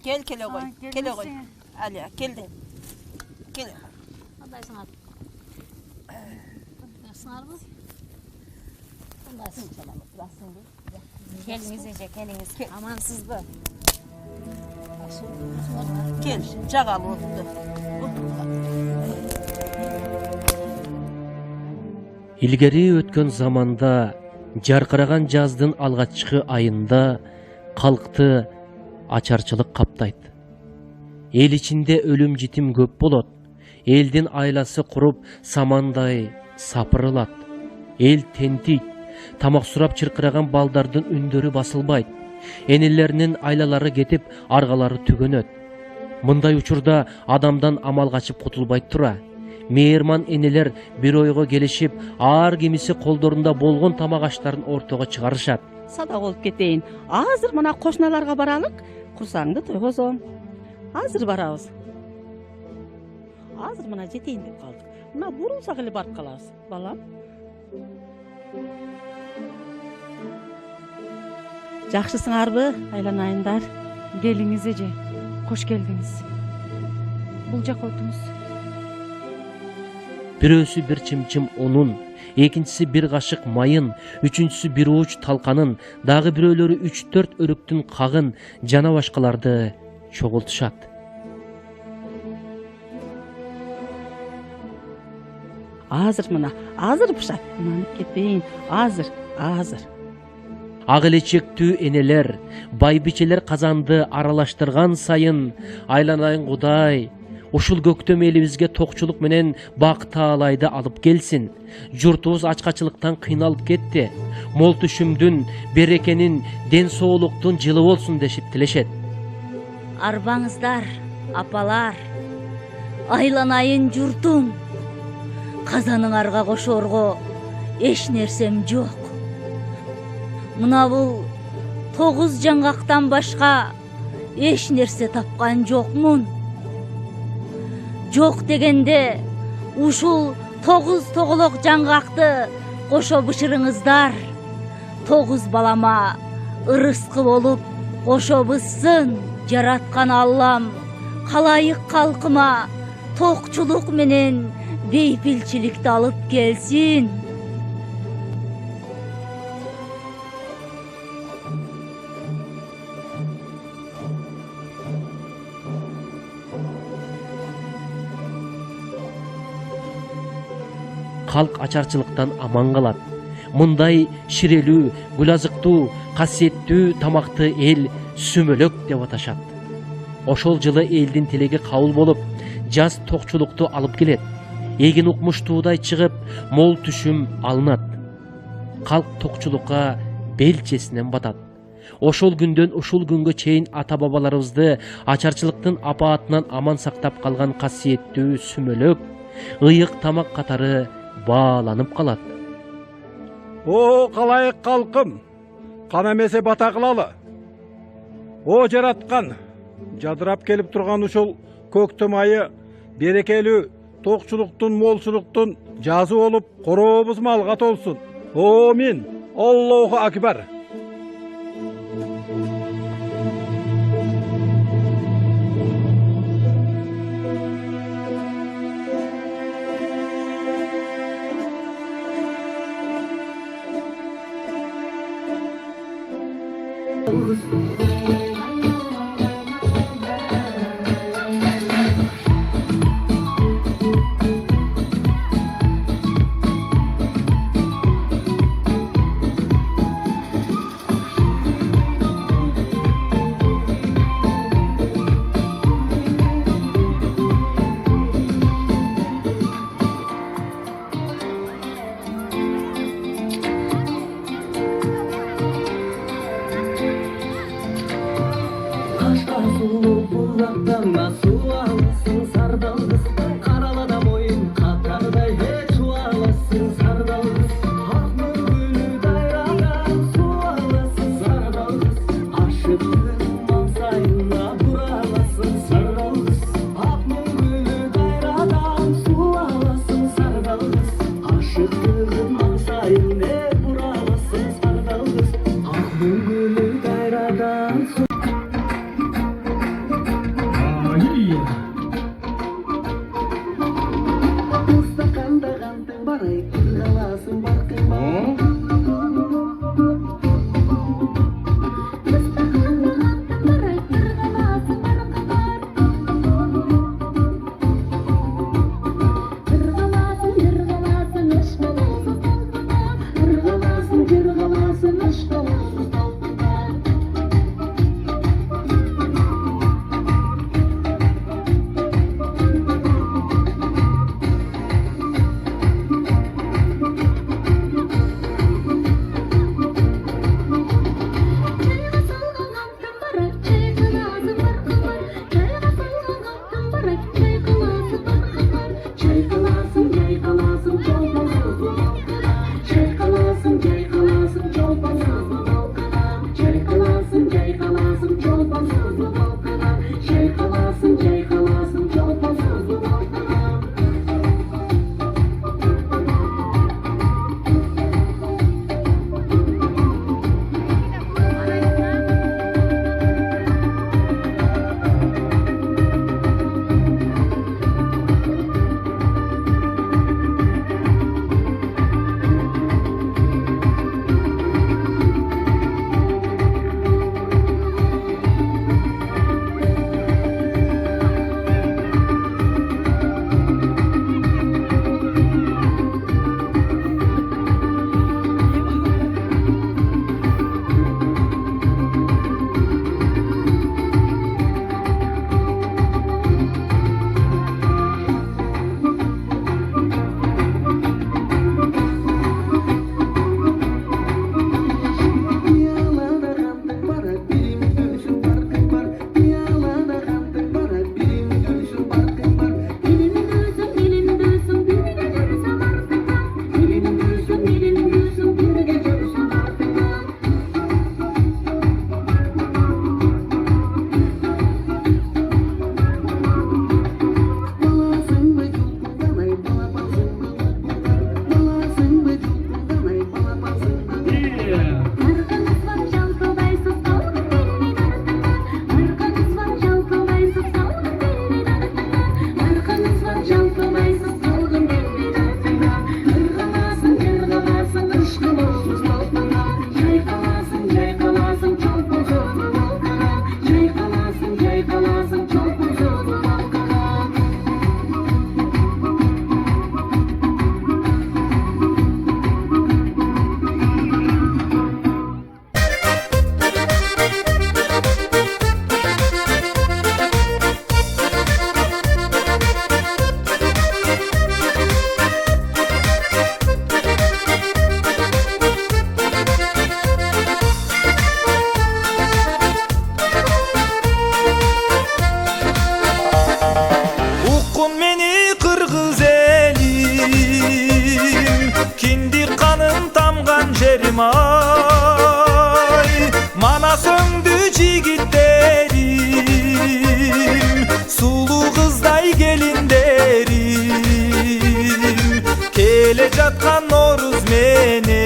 Gel kele koy. Kele koy. Aliya geldin. Gel. Onday sana. Sığar mı? Onday Keliniz ece, keliniz. Amansız bu. Gel, cağal oldu. İlgeri ötken zamanda jarkıragan jazdın algaçkı ayında kalktı açarçılık kaptaydı. El içinde ölüm jitim köp bolot. Eldin aylası kurup samanday sapırılat. El tentik, tamak surap çırkıragan baldardın ündörü basılbaydı. Enillerinin aylaları getip argaları tügönöt. Мындай учурда адамдан амал качып кутулбай тура. Мейирман энелер бир ойго келишип, аар кимиси колдорунда болгон тамак аштарын ортого чыгарышат. Садак болуп кетейин. Азыр мына кошуналарга баралык, курсаңды тойгозом. Азыр барабыз. Азыр мына жетейин деп калдык. Мына бурулсак эле барып калабыз, балам. Жакшысыңарбы, айланайындар? Geliniz Ece, hoş geldiniz. Bulacak oldunuz. Бирөөсү бир чымчым унун, экинчиси бир кашык майын, үчүнчүсү бир ууч талканын, дагы бирөөлөрү 3-4 өрүктүн кагын жана башкаларды чогултушат. Азыр мына, азыр пышат. Нанып кетейин. Азыр. Ак элечектүү энелер, байбичелер казанды аралаштырган сайын, айланайын Кудай, ушул көктөм элибизге токчулук менен бак таалайды алып келсин. Журтубуз ачкачылыктан кыйналып кетти. Мол түшүмдүн, берекенин, ден соолуктун жылы болсун дешип тилешет. Арбаңыздар, апалар, айланайын журтум. Казаныңарга кошорго эч нерсем жок. Мына бул 9 жаңгактан башка эч нерсе тапкан жокмун. Жок дегенде ушул 9 тоголок жаңгакты кошо бышырыңыздар. 9 балама ырыскы болуп кошо быссын. Жараткан Аллам калайык калкыма токчулук менен бейпилчиликти алып келсин. Халк ачарчылыктан аман калат. Мындай ширелүү, гүлазыктуу, касиеттүү тамакты эл сүмөлөк деп аташат. Ошол жылы элдин тилеги кабыл болуп, жаз токчулукту алып келет. Эгин укмуштуудай чыгып, мол түшүм алынат. Калк токчулукка белчесинен батат. Ошол күндөн ушул күнгө чейин ата бабаларыбызды ачарчылыктын апаатынан аман сактап калган касиеттүү сүмөлөк, ыйык тамак катары бааланып калат. О, калайык калкым, кан эмесе бата кылалы. О, жараткан, жадырап келип турган ушул көктөм айы берекелүү, токчулуктун, молчулуктун жазы болуп, корообуз малга толсун. Амин. Аллаху акбар. yerim ay, mana söndü jigitlerim, sulu kızday gelinderim, kele jatkan Noruz mene